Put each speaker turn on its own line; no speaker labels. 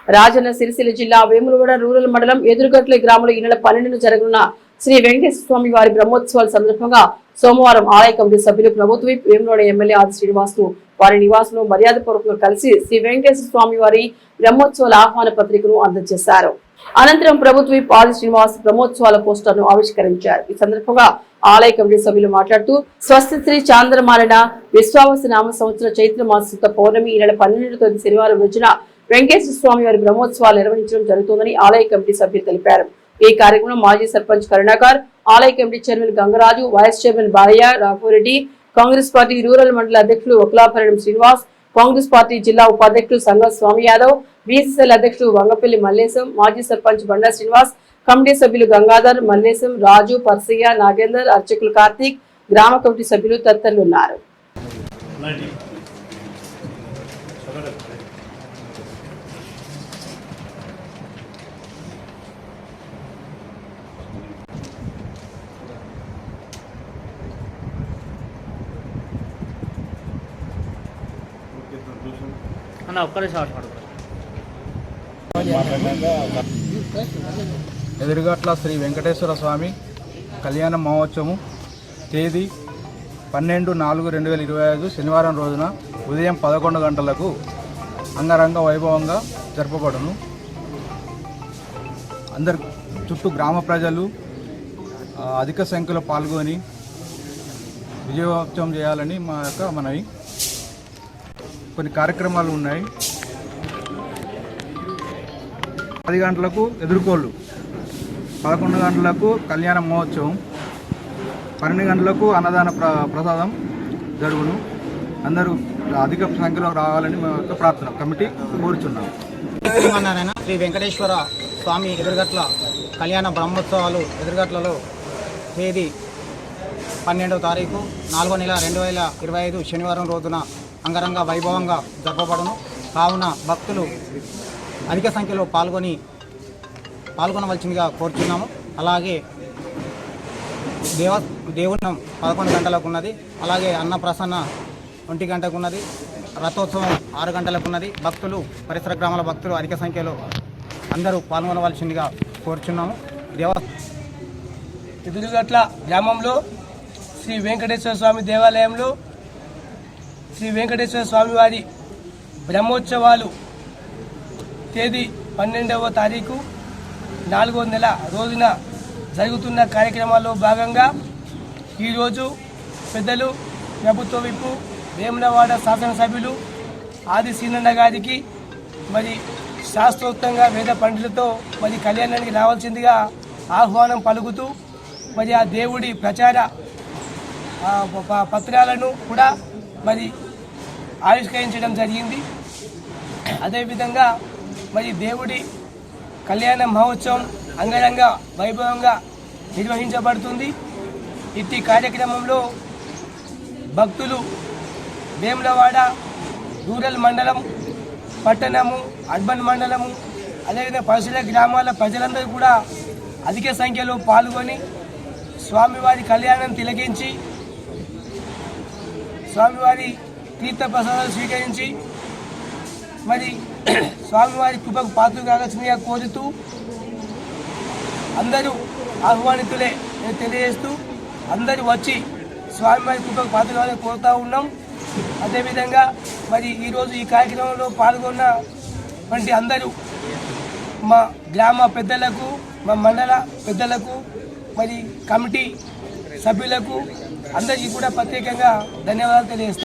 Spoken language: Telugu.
రాజన్న సిరిసిల్ల జిల్లా వేములవాడ రూరల్ మండలం ఎదురుగట్ల గ్రామంలో ఈ నెల 12న జరగనున్న శ్రీ వెంకటేశ్వర స్వామి వారి బ్రహ్మోత్సవాల సందర్భంగా సోమవారం ఆలయ కమిటీ సభ్యులు ప్రభుత్వ విప్ వేములవాడ ఎమ్మెల్యే ఆది శ్రీనివాస్ ను వారి నివాసంలో మర్యాదపూర్వకంగా కలిసి శ్రీ వెంకటేశ్వర స్వామి వారి బ్రహ్మోత్సవాల ఆహ్వాన పత్రికను అందజేశారు. అనంతరం ప్రభుత్వ విప్ ఆది శ్రీనివాస్ బ్రహ్మోత్సవాల పోస్టర్ ను ఆవిష్కరించారు. ఈ సందర్భంగా ఆలయ కమిటీ సభ్యులు మాట్లాడుతూ స్వస్తి శ్రీ చాంద్రమారణ విశ్వావస నామ సంవత్సర చైత్ర మాస పౌర్ణమి ఈ నెల 12వ తేదీ శనివారం రోజున వెంకటేశ్వర స్వామి వారి బ్రహ్మోత్సవాలు నిర్వహించడం జరుగుతుందని ఆలయ కమిటీ సభ్యులు తెలిపారు. ఈ కార్యక్రమంలో మాజీ సర్పంచ్ కరుణాకర్, ఆలయ committee chairman Gangaraju, vice chairman Balaiah, Raghavareddy, Congress party rural మండల అధ్యక్షులు వకులాపరణం శ్రీనివాస్, కాంగ్రెస్ పార్టీ జిల్లా ఉపాధ్యక్షులు సంగ స్వామి యాదవ్, బీసీసీఎల్ అధ్యక్షుడు వంగపల్లి మల్లేశం, మాజీ సర్పంచ్ బండా శ్రీనివాస్, కమిటీ సభ్యులు గంగాధర్, మల్లేశం, రాజు, పర్సయ్య, నాగేందర్, అర్చకులు కార్తీక్, గ్రామ కమిటీ సభ్యులు తదితరులు ఉన్నారు.
ఎదురుగట్ల శ్రీ వెంకటేశ్వర స్వామి కళ్యాణ మహోత్సవం తేదీ 12/4/2025 శనివారం రోజున ఉదయం 11 గంటలకు అంగరంగ వైభవంగా జరపబడును. అందరు చుట్టూ గ్రామ ప్రజలు అధిక సంఖ్యలో పాల్గొని విజయోత్సవం చేయాలని మా యొక్క మనవి. కొన్ని కార్యక్రమాలు ఉన్నాయి. 10 గంటలకు ఎదుర్కోళ్ళు, 11 గంటలకు కళ్యాణ మహోత్సవం, 12 గంటలకు అన్నదాన ప్రసాదం జరుగును. అందరూ అధిక సంఖ్యలో రావాలని మా యొక్క ప్రార్థన కమిటీ కోరుచున్నాం.
శ్రీ వెంకటేశ్వర స్వామి ఎదురుగట్ల కళ్యాణ బ్రహ్మోత్సవాలు ఎదురుగట్లలో తేదీ 12వ తారీఖు 4వ నెల 2025 శనివారం రోజున అంగరంగ వైభవంగా జరపబడును. కావున భక్తులు అధిక సంఖ్యలో పాల్గొనవలసిందిగా కోరుచున్నాము. అలాగే దేవుణ్ణం 11 గంటలకు ఉన్నది. అలాగే అన్నప్రసన్న 1 గంటకు ఉన్నది. రథోత్సవం 6 గంటలకు ఉన్నది. భక్తులు పరిసర గ్రామాల భక్తులు అధిక సంఖ్యలో అందరూ పాల్గొనవలసిందిగా కోరుచున్నాము.
ఎదురుగట్ల గ్రామంలో శ్రీ వెంకటేశ్వర స్వామి దేవాలయంలో శ్రీ వెంకటేశ్వర స్వామి వారి బ్రహ్మోత్సవాలు తేదీ 12వ తారీఖు 4వ నెల రోజున జరుగుతున్న కార్యక్రమాల్లో భాగంగా ఈరోజు పెద్దలు ప్రభుత్వ విప్పు వేములవాడ శాసనసభ్యులు ఆది సీనన్న గారికి మరి శాస్త్రోక్తంగా వేద పండితులతో మరి కళ్యాణానికి రావాల్సిందిగా ఆహ్వానం పలుకుతూ మరి ఆ దేవుడి ప్రచార పత్రాలను కూడా మరి ఆవిష్కరించడం జరిగింది. అదేవిధంగా మరి దేవుడి కళ్యాణ మహోత్సవం అంగరంగ వైభవంగా నిర్వహించబడుతుంది. ఇట్టి కార్యక్రమంలో భక్తులు వేములవాడ రూరల్ మండలం, పట్టణము, అర్బన్ మండలము, అదేవిధంగా పరిసర గ్రామాల ప్రజలందరూ కూడా అధిక సంఖ్యలో పాల్గొని స్వామివారి కళ్యాణం తిలకించి స్వామివారి తీర్థప్రసాదాలు స్వీకరించి మరి స్వామివారి కృపకు పాత్రలు కావాల్సిందిగా కోరుతూ అందరూ ఆహ్వానితులే తెలియజేస్తూ అందరూ వచ్చి స్వామివారి కృపకు పాత్రలు కావాలని కోరుతూ ఉన్నాం. అదేవిధంగా మరి ఈరోజు ఈ కార్యక్రమంలో పాల్గొన్న వంటి అందరూ మా గ్రామ పెద్దలకు, మా మండల పెద్దలకు, మరి కమిటీ సభ్యులకు అందరికీ కూడా ప్రత్యేకంగా ధన్యవాదాలు తెలియజేస్తాం.